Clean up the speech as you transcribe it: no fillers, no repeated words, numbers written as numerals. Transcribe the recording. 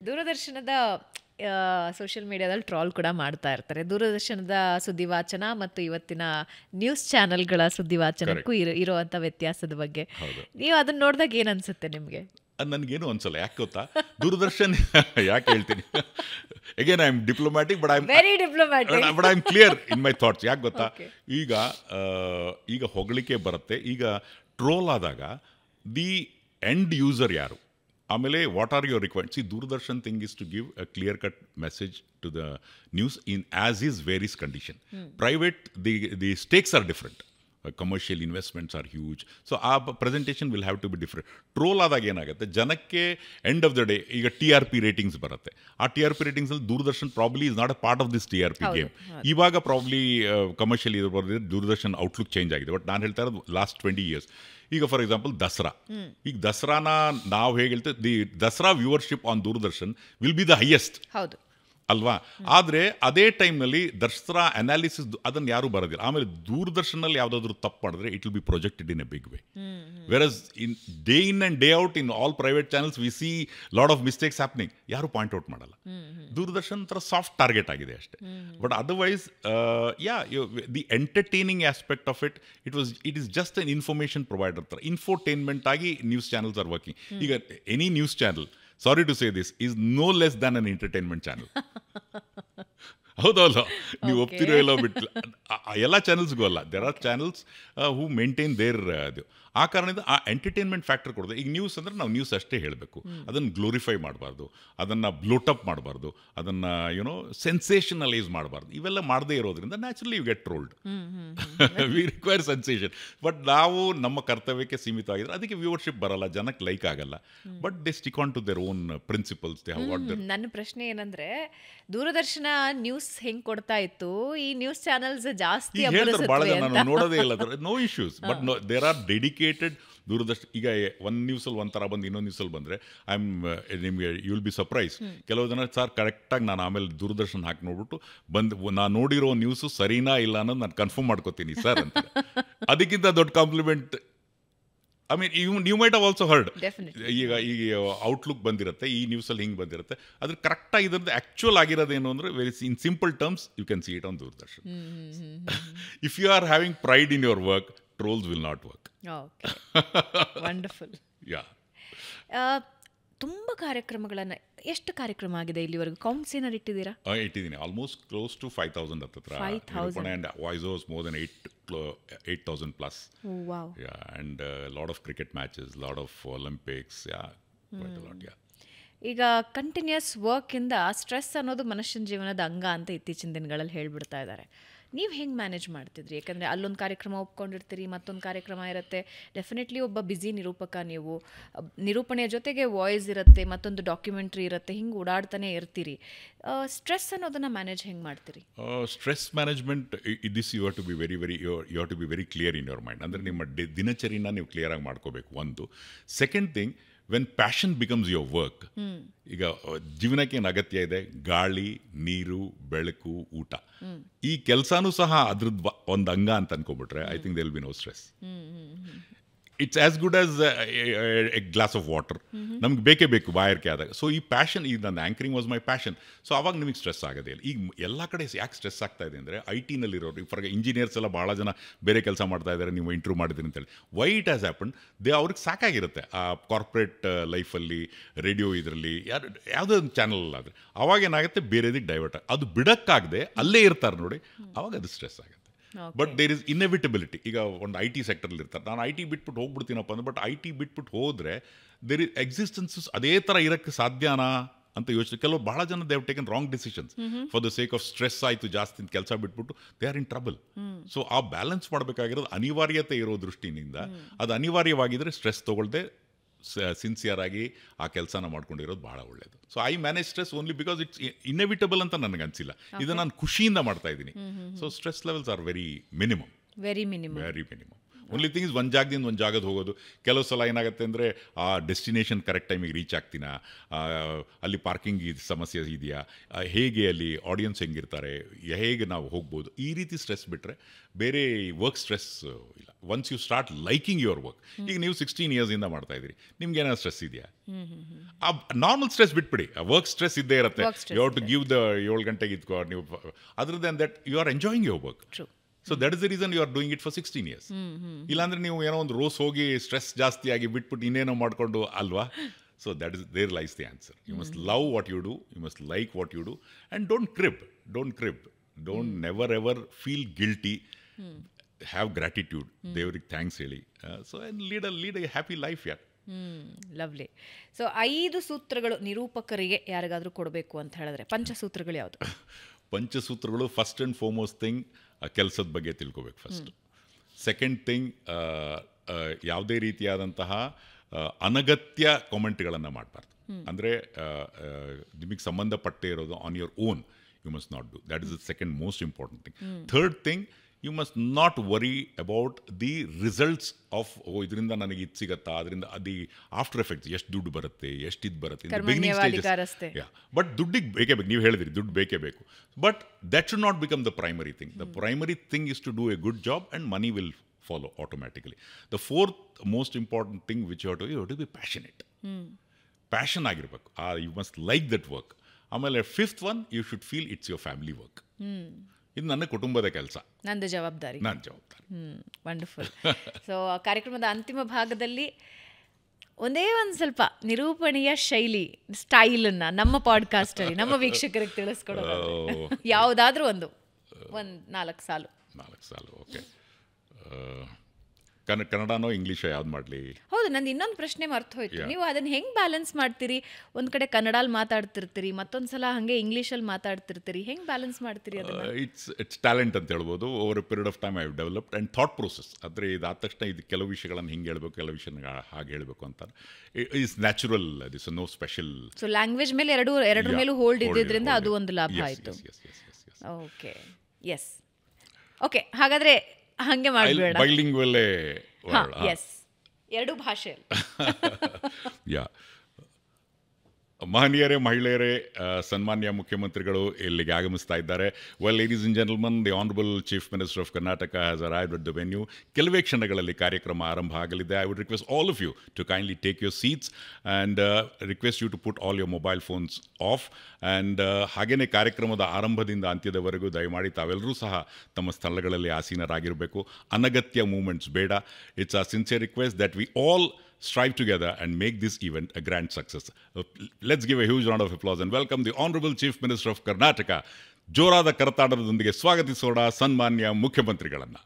ದೂರದರ್ಶನದ ಸೋಷಿಯಲ್ ಮೀಡಿಯಾದಲ್ಲಿ ಟ್ರಾಲ್ ಕೂಡ ಮಾಡ್ತಾ ಇರ್ತಾರೆ. ದೂರದರ್ಶನದ ಸುದ್ದಿವಾಚನ ಮತ್ತು ಇವತ್ತಿನ ನ್ಯೂಸ್ ಚಾನೆಲ್ಗಳ ಸುದ್ದಿವಾಚನಕ್ಕೂ ಇರುವಂಥ ವ್ಯತ್ಯಾಸದ ಬಗ್ಗೆ ನೀವು ಅದನ್ನ ನೋಡಿದಾಗ ಏನು ಅನ್ಸುತ್ತೆ ನಿಮಗೆ? ನನಗೇನು ಅನ್ಸಲ್ಲ. ಯಾಕೆ ಗೊತ್ತಾ, ದೂರದರ್ಶನ್ ಯಾಕೆ ಹೇಳ್ತೀನಿ, again I am diplomatic but I am clear in my thoughts. ಯಾಕೆ ಗೊತ್ತಾ, ಈಗ ಹೊಗಳಿಕೆ ಬರುತ್ತೆ. ಈಗ ಟ್ರೋಲ್ ಆದಾಗ ದಿ ಎಂಡ್ ಯೂಸರ್ ಯಾರು, ಆಮೇಲೆ ವಾಟ್ ಆರ್ ಯುವರ್ ರಿಕ್ವೈರ್ಮೆಂಟ್ಸ್. ಈ Doordarshan thing is to give a clear cut message to the news in as is various condition. Private the stakes are different. Commercial investments are huge. So ಆ presentation will have to be different. Troll ಆದಾಗ ಏನಾಗುತ್ತೆ, ಜನಕ್ಕೆ end of the day ಈಗ TRP ratings ಬರುತ್ತೆ. ಆ TRP ರೇಟಿಂಗ್ಸಲ್ಲಿ Doordarshan probably is not a part of this TRP game. ಇವಾಗ probably commercial ಇದು ಬರೆದಿದ್ರೆ ದೂರದರ್ಶನ್ ಔಟ್ಲುಕ್ ಚೇಂಜ್ ಆಗಿದೆ. ಬಟ್ ನಾನು ಹೇಳ್ತಾ ಇರೋದು ಲಾಸ್ಟ್ 20 years. ಈಗ ಫಾರ್ ಎಕ್ಸಾಂಪಲ್ ದಸರಾ, ಈಗ ದಸರಾನ ನಾವು ಹೇಗೆ ಹೇಳ್ತೇವೆ, the Dasara viewership on Doordarshan will be the highest ಅಲ್ವಾ. ಆದರೆ ಅದೇ ಟೈಮ್ನಲ್ಲಿ ದಸರಾ ಅನಾಲಿಸಿಸ್ ಅದನ್ನು ಯಾರೂ ಬರೋದಿಲ್ಲ. ಆಮೇಲೆ ದೂರದರ್ಶನಲ್ಲಿ ಯಾವುದಾದ್ರೂ ತಪ್ಪು ಮಾಡಿದ್ರೆ it will be projected in a big way. Whereas day in and day out in all private channels we see lot of mistakes happening. ಯಾರು ಪಾಯಿಂಟ್ ಔಟ್ ಮಾಡಲ್ಲ. ದೂರದರ್ಶನ್ ಥರ ಸಾಫ್ಟ್ ಟಾರ್ಗೆಟ್ ಆಗಿದೆ ಅಷ್ಟೇ. But otherwise the entertaining aspect of it is just an information provider ಥರ. Infotainment ಆಗಿ news channels are working. ಈಗ any news channel, sorry to say this, is no less than an entertainment channel. ಹೌದಲ್ಲ, ನೀವು ಒಪ್ತಿರೋ ಎಲ್ಲೋ ಬಿಟ್ಟು ಎಲ್ಲ ಚಾನಲ್ಸ್ಗೂ ಅಲ್ಲ. There are channels who maintain their ಆ ಕಾರಣದಿಂದ ಆ ಎಂಟರ್ಟೈನ್ಮೆಂಟ್ ಫ್ಯಾಕ್ಟರ್ ಕೊಡೋದು. ಈಗ ನ್ಯೂಸ್ ಅಂದರೆ ನಾವು ನ್ಯೂಸ್ ಅಷ್ಟೇ ಹೇಳಬೇಕು, ಅದನ್ನು ಗ್ಲೋರಿಫೈ ಮಾಡಬಾರ್ದು, ಅದನ್ನು ಬ್ಲೋಟಪ್ ಮಾಡಬಾರ್ದು, ಅದನ್ನು ಸೆನ್ಸೇಷನಲೈಸ್ ಮಾಡಬಾರ್ದು. ಇವೆಲ್ಲ ಮಾಡದೇ ಇರೋದ್ರಿಂದ naturally you get trolled. We require sensation. But ನಾವು ನಮ್ಮ ಕರ್ತವ್ಯಕ್ಕೆ ಸೀಮಿತ ಆಗಿದ್ರೆ ಅದಕ್ಕೆ ವ್ಯೂವರ್ಶಿಪ್ ಬರಲ್ಲ, ಜನಕ್ಕೆ ಲೈಕ್ ಆಗಲ್ಲ. But they stick on to their own principles. ನನ್ನ ಪ್ರಶ್ನೆ ಏನಂದ್ರೆ, ದೂರದರ್ಶನ ನ್ಯೂಸ್ ಹೆಂಗ್ ಕೊಡ್ತಾ ಇತ್ತು, ಈ ನ್ಯೂಸ್ ಚಾನಲ್ಸ್ ಜಾಸ್ತಿ ಬಹಳ ಜನ ನೋಡೋದೇ ಇಲ್ಲ. No issues, but there are dedicated Doordarshan. ಈಗ ಒಂದು ನ್ಯೂಸಲ್ಲಿ ಒಂಥರ ಬಂದು ಇನ್ನೊಂದು ನ್ಯೂಸಲ್ಲಿ ಬಂದರೆ ನಿಮಗೆ ಯು ವಿಲ್ ಬಿ ಸರ್ಪ್ರೈಸ್. ಕೆಲವು ಜನ ಸರ್ ಕರೆಕ್ಟಾಗಿ ನಾನು ಆಮೇಲೆ ದೂರದರ್ಶನ ಹಾಕಿ ನೋಡ್ಬಿಟ್ಟು ನಾನು ನೋಡಿರೋ ನ್ಯೂಸು ಸರಿನಾ ಇಲ್ಲ ಅನ್ನೋದು ನಾನು ಕನ್ಫರ್ಮ್ ಮಾಡ್ಕೋತೀನಿ ಸರ್ ಅಂತ. ಅದಕ್ಕಿಂತ ದೊಡ್ಡ compliment I mean you might have also heard. ಈಗ ಔಟ್ಲುಕ್ ಬಂದಿರುತ್ತೆ, ಈ ನ್ಯೂಸಲ್ಲಿ ಹಿಂಗೆ ಬಂದಿರುತ್ತೆ, ಅದ್ರ ಕರೆಕ್ಟಾಗಿ ಇದ್ರದ್ದು ಆ್ಯಕ್ಚುಯಲ್ ಆಗಿರೋದೇನು ಅಂದರೆ very in simple terms you can see it on Doordarshan. If you are having pride in your work, trolls will not work. Wonderful. Yeah, ತುಂಬ ಕಾರ್ಯಕ್ರಮಗಳನ್ನು, ಎಷ್ಟು ಕಾರ್ಯಕ್ರಮ ಆಗಿದೆ ಇಲ್ಲಿವರೆಗೂ? ಕೌಂಟ್ಸ್ ಏನಾರು ಇಟ್ಟಿದ್ದೀರಾ? ಇಟ್ಟಿದ್ದೀನಿ. ಆಲ್ಮೋಸ್ಟ್ ಕ್ಲೋಸ್ ಟು 5,000 ಹತ್ತಿರ. And voice was more than 8,000 plus. Wow. Yeah, and lot of cricket matches, lot of Olympics. Yeah, quite a lot. Yeah. ಈಗ ಕಂಟಿನ್ಯೂಸ್ ವರ್ಕಿಂದ ಸ್ಟ್ರೆಸ್ ಅನ್ನೋದು ಮನುಷ್ಯನ ಜೀವನದ ಅಂಗ ಅಂತ ಇತ್ತೀಚಿನ ದಿನಗಳಲ್ಲಿ ಹೇಳ್ಬಿಡ್ತಾ ಇದ್ದಾರೆ. ನೀವು ಹೆಂಗೆ ಮ್ಯಾನೇಜ್ ಮಾಡ್ತಿದ್ರಿ? ಯಾಕಂದರೆ ಅಲ್ಲೊಂದು ಕಾರ್ಯಕ್ರಮ ಒಪ್ಕೊಂಡಿರ್ತೀರಿ, ಮತ್ತೊಂದು ಕಾರ್ಯಕ್ರಮ ಇರುತ್ತೆ. ಡೆಫಿನೆಟ್ಲಿ ಒಬ್ಬ ಬ್ಯುಸಿ ನಿರೂಪಕ ನೀವು. ನಿರೂಪಣೆಯ ಜೊತೆಗೆ ವಾಯ್ಸ್ ಇರುತ್ತೆ, ಮತ್ತೊಂದು ಡಾಕ್ಯುಮೆಂಟ್ರಿ ಇರುತ್ತೆ, ಹಿಂಗೆ ಓಡಾಡ್ತಾನೆ ಇರ್ತೀರಿ. ಸ್ಟ್ರೆಸ್ ಅನ್ನೋದನ್ನು ಮ್ಯಾನೇಜ್ ಹೆಂಗೆ ಮಾಡ್ತೀರಿ? Stress management this you have to be you have to be very clear in your mind. ಅಂದರೆ ನಿಮ್ಮ ದಿನಚರಿನ ನೀವು ಕ್ಲಿಯರಾಗಿ ಮಾಡ್ಕೋಬೇಕು, ಒಂದು. Second thing, when passion becomes your work. ಈಗ ಜೀವನಕ್ಕೆ ಏನು ಅಗತ್ಯ ಇದೆ? ಗಾಳಿ, ನೀರು, ಬೆಳಕು, ಊಟ. ಈ ಕೆಲಸನೂ ಸಹ ಅದ್ರದ್ದು ಒಂದು ಅಂಗ ಅಂತ ಅನ್ಕೊಬಿಟ್ರೆ I think there will be no stress. It's as good as a glass of water. ನಮ್ಗೆ ಬೇಕೇ ಬೇಕು ಬಾಯಾರಿಕೆ ಆದಾಗ. ಸೊ ಈ ಪ್ಯಾಷನ್, ಈಗ ನನ್ನ anchoring was my passion. So ಅವಾಗ ನಿಮಗೆ ಸ್ಟ್ರೆಸ್ ಆಗೋದೇ ಇಲ್ಲ. ಈಗ ಎಲ್ಲ ಕಡೆ ಯಾಕೆ ಸ್ಟ್ರೆಸ್ ಆಗ್ತಾ ಇದೆ ಅಂದರೆ, IT-ನಲ್ಲಿರೋರು, ಫಾರ್ ಇಂಜಿನಿಯರ್ಸ್ ಎಲ್ಲ ಭಾಳ ಜನ ಬೇರೆ ಕೆಲಸ ಮಾಡ್ತಾ ಇದ್ದಾರೆ, ನೀವು ಇಂಟ್ರ್ಯೂ ಮಾಡಿದ್ರಿ ಅಂತೇಳಿ. ವೈ ಇಟ್ ಹ್ಯಾಸ್ ಹ್ಯಾಪನ್, ಅವ್ರಿಗೆ ಸಾಕಾಗಿರುತ್ತೆ ಆ ಕಾರ್ಪೊರೇಟ್ ಲೈಫಲ್ಲಿ, ರೇಡಿಯೋ ಇದರಲ್ಲಿ, ಯಾವುದೋ ಒಂದು ಚಾನಲ್ ಆದರೆ ಅವಾಗ ಏನಾಗುತ್ತೆ, ಬೇರೆದಕ್ಕೆ ಡೈವರ್ಟ್. ಅದು ಬಿಡೋಕ್ಕಾಗದೆ ಅಲ್ಲೇ ಇರ್ತಾರೆ ನೋಡಿ, ಅವಾಗ ಅದು ಸ್ಟ್ರೆಸ್ ಆಗುತ್ತೆ. But there is inevitability. ಈಗ ಒಂದು IT ಸೆಕ್ಟರ್ಲಿ ಇರ್ತಾರೆ, ನಾನು IT ಬಿಟ್ಬಿಟ್ಟು ಹೋಗ್ಬಿಡ್ತೀನಪ್ಪ ಅಂದ್ರೆ, ಬಟ್ IT ಬಿಟ್ಬಿಟ್ಟು ಹೋದರೆ ದೇರ್ ಇಸ್ ಎಕ್ಸಿಸ್ಟೆನ್ಸಸ್ ಅದೇ ಥರ ಇರೋಕ್ಕೆ ಸಾಧ್ಯನಾ ಅಂತ ಯೋಚನೆ. ಕೆಲವು ಭಾಳ ಜನ they have taken wrong decisions for the sake of stress. ಆಯಿತು ಜಾಸ್ತಿ ಕೆಲಸ ಬಿಟ್ಬಿಟ್ಟು they are in trouble. So ಆ ಬ್ಯಾಲೆನ್ಸ್ ಮಾಡಬೇಕಾಗಿರೋದು ಅನಿವಾರ್ಯತೆ ಇರೋ ದೃಷ್ಟಿನಿಂದ. ಅದು ಅನಿವಾರ್ಯವಾಗಿದ್ದರೆ ಸ್ಟ್ರೆಸ್ ತೊಗೊಳ್ದೆ ಸಿನ್ಸಿಯರ್ ಆಗಿ ಆ ಕೆಲಸನ ಮಾಡ್ಕೊಂಡಿರೋದು ಭಾಳ ಒಳ್ಳೆಯದು. So I manage stress only because it's inevitable ಅಂತ ನನಗೆ ಅನಿಸಿಲ್ಲ. ಇದನ್ನು ನಾನು ಖುಷಿಯಿಂದ ಮಾಡ್ತಾ ಇದ್ದೀನಿ. So stress levels are very minimum. Very minimum. Only thing is ಒಂದು ಜಾಗದಿಂದ ಒಂದು ಜಾಗದ ಹೋಗೋದು. ಕೆಲವು ಸಲ ಏನಾಗುತ್ತೆ ಅಂದರೆ ಆ ಡೆಸ್ಟಿನೇಷನ್ ಕರೆಕ್ಟ್ ಟೈಮಿಗೆ ರೀಚ್ ಆಗ್ತೀನಾ, ಅಲ್ಲಿ ಪಾರ್ಕಿಂಗ್ ಸಮಸ್ಯೆ ಇದೆಯಾ, ಹೇಗೆ ಅಲ್ಲಿ ಆಡಿಯನ್ಸ್ ಹೆಂಗಿರ್ತಾರೆ, ಹೇಗೆ ನಾವು ಹೋಗ್ಬೋದು, ಈ ರೀತಿ ಸ್ಟ್ರೆಸ್ ಬಿಟ್ಟರೆ ಬೇರೆ ವರ್ಕ್ ಸ್ಟ್ರೆಸ್ ಇಲ್ಲ. Once you start liking your work, ಈಗ ನೀವು 16 ಇಯರ್ಸಿಂದ ಮಾಡ್ತಾ ಇದ್ದೀರಿ, ನಿಮ್ಗೆ ಏನಾದ್ರು ಸ್ಟ್ರೆಸ್ ಇದೆಯಾ? ಆ ನಾರ್ಮಲ್ ಸ್ಟ್ರೆಸ್ ಬಿಟ್ಬಿಡಿ, ವರ್ಕ್ ಸ್ಟ್ರೆಸ್ ಇದ್ದೇ ಇರುತ್ತೆ. You have to give the 7 ಗಂಟೆಗೆ ಇದ್ಕೋ ನೀವು. Other than that you are enjoying your work. So that is the reason you are doing it for 16 years. ಇಲ್ಲಾಂದ್ರೆ ನೀವು ಏನೋ ಒಂದು ರೋಸ್ ಹೋಗಿ ಸ್ಟ್ರೆಸ್ ಜಾಸ್ತಿ ಆಗಿ ಬಿಟ್ಬಿಟ್ಟು ಇನ್ನೇನೋ ಮಾಡಿಕೊಂಡು ಅಲ್ವಾ? So that is there lies the answer. You must love what you do, you must like what you do, and don't crib, don't never ever feel guilty. Have gratitude, ದೇವ್ರಿಗೆ thanks ಹೇಳಿ. So and lead a happy life. ಯಾರ್ lovely. So 5 ಸೂತ್ರಗಳು ನಿರೂಪಕರಿಗೆ ಯಾರಿಗಾದರೂ ಕೊಡಬೇಕು ಅಂತ ಹೇಳಿದ್ರೆ ಪಂಚಸೂತ್ರಗಳು ಯಾವುದು? ಪಂಚಸೂತ್ರಗಳು, ಫಸ್ಟ್ ಆ್ಯಂಡ್ ಫಾರ್ಮೋಸ್ಟ್ ಥಿಂಗ್ ಕೆಲಸದ ಬಗ್ಗೆ ತಿಳ್ಕೊಬೇಕು ಫಸ್ಟ್. ಸೆಕೆಂಡ್ ಥಿಂಗ್, ಯಾವುದೇ ರೀತಿಯಾದಂತಹ ಅನಗತ್ಯ ಕಾಮೆಂಟ್ಗಳನ್ನು ಮಾಡಬಾರ್ದು. ಅಂದರೆ ನಿಮಗೆ ಸಂಬಂಧಪಟ್ಟೇ ಇರೋದು on your own, you must not do. That is the second most important thing. Third thing, you must not worry about the results of ಇದರಿಂದ ನನಗೆ ಇದು ಸಿಗತ್ತಾ, ಅದರಿಂದ ಅದು ಆಫ್ಟರ್ ಎಫೆಕ್ಟ್ಸ್ ಎಷ್ಟು ದುಡ್ಡು ಬರುತ್ತೆ, ಎಷ್ಟು ಇದು ಬರುತ್ತೆ, ಬಿಗಿನಿಂಗ್ ಸ್ಟೇಜಸ್. ಬಟ್ ದುಡ್ಡಿಗೆ ಬೇಕೇ ಬೇಕು, ನೀವು ಹೇಳಿದ್ರಿ ದುಡ್ಡು ಬೇಕೇ ಬೇಕು. But that should not become the primary thing. The primary thing is to do a good job and money will follow automatically. The fourth most important thing which you have to be passionate. Passion ಆಗಿರಬೇಕು. You must like that work. ಆಮೇಲೆ fifth one, you should feel it's your family work. ಇದು ನನ್ನ ಕುಟುಂಬದ ಕೆಲಸ, ನನ್ನ ಜವಾಬ್ದಾರಿ. Wonderful. So ಕಾರ್ಯಕ್ರಮದ ಅಂತಿಮ ಭಾಗದಲ್ಲಿ ಒಂದೇ ಒಂದು ಸ್ವಲ್ಪ ನಿರೂಪಣೆಯ ಶೈಲಿ, ಸ್ಟೈಲನ್ನು ನಮ್ಮ ಪಾಡ್ಕಾಸ್ಟಲ್ಲಿ ನಮ್ಮ ವೀಕ್ಷಕರಿಗೆ ತಿಳಿಸ್ಕೊಡೋದು ಯಾವುದಾದ್ರೂ ಒಂದು 4 ಸಾಲು. ಓಕೆ. ಕನ್ನಡನೋ ಇಂಗ್ಲೀಷೋ ಯಾವ್ದು ಮಾಡಲಿ? ಹೌದು, ನಂದು ಇನ್ನೊಂದು ಪ್ರಶ್ನೆ ಮರ್ತು ಹೋಯ್ತು. ನೀವು ಅದನ್ನು ಹೆಂಗೆ ಬ್ಯಾಲೆನ್ಸ್ ಮಾಡ್ತೀರಿ? ಒಂದು ಕಡೆ ಕನ್ನಡಲ್ಲಿ ಮಾತಾಡ್ತಿರ್ತೀರಿ, ಮತ್ತೊಂದು ಸಲ ಹಾಗೆ ಇಂಗ್ಲೀಷಲ್ಲಿ ಮಾತಾಡ್ತಿರ್ತೀರಿ, ಹೆಂಗೆ ಬ್ಯಾಲೆನ್ಸ್ ಮಾಡ್ತೀರಿ ಅದನ್ನು? ಇಟ್ಸ್ ಟ್ಯಾಲೆಂಟ್ ಅಂತ ಹೇಳ್ಬೋದು. Over A period of time I have developed and thought process. ಆದರೆ ಇದಾದ ತಕ್ಷಣ ಇದು ಕೆಲವು ವಿಷಯಗಳನ್ನು ಹಿಂಗೆ ಹೇಳಬೇಕು, ಕೆಲವು ವಿಷಯನ ಹಾಗೆ ಹೇಳಬೇಕು ಅಂತ it's natural. This no special. So language ಮೇಲೆ ಎರಡರ ಮೇಲೂ ಹೋಲ್ಡ್ ಇದ್ದಿದ್ದರಿಂದ ಅದು ಒಂದು ಲಾಭ ಆಯಿತು. Okay, S. ಓಕೆ, ಹಾಗಾದರೆ ಹಾಗೆ ಮಾಡಬೇಡ. ಬೈಲಿಂಗ್ವಲ್. ಎಸ್, 2 ಭಾಷೆಯಲ್ಲಿ. ಯಾ. ಮಹನೀಯರೇ, ಮಹಿಳೆಯರೇ, ಸನ್ಮಾನ್ಯ ಮುಖ್ಯಮಂತ್ರಿಗಳು ಇಲ್ಲಿಗೆ ಆಗಮಿಸ್ತಾ ಇದ್ದಾರೆ. Well, ladies and gentleman, the honourable chief minister of Karnataka has arrived at the venue. ಕೆಲವೇ ಕ್ಷಣಗಳಲ್ಲಿ ಕಾರ್ಯಕ್ರಮ ಆರಂಭ ಆಗಲಿದೆ. I would request all of you to kindly take your seats and request you to put all your mobile phones off. And ಹಾಗೆಯೇ ಕಾರ್ಯಕ್ರಮದ ಆರಂಭದಿಂದ ಅಂತ್ಯದವರೆಗೂ ದಯಮಾಡಿ ತಾವೆಲ್ಲರೂ ಸಹ ತಮ್ಮ ಸ್ಥಳಗಳಲ್ಲಿ ಆಸೀನರಾಗಿರಬೇಕು. ಅನಗತ್ಯ ಮೂಮೆಂಟ್ಸ್ ಬೇಡ. It's a sincere request that we all strive together and make this event a grand success. Let's give a huge round of applause and welcome the Honorable Chief Minister of Karnataka. ಜೋರಾದ ಕರತಾಡದೊಂದಿಗೆ ಸ್ವಾಗತಿಸೋಣ ಸನ್ಮಾನ್ಯ ಮುಖ್ಯಮಂತ್ರಿಗಳನ್ನು.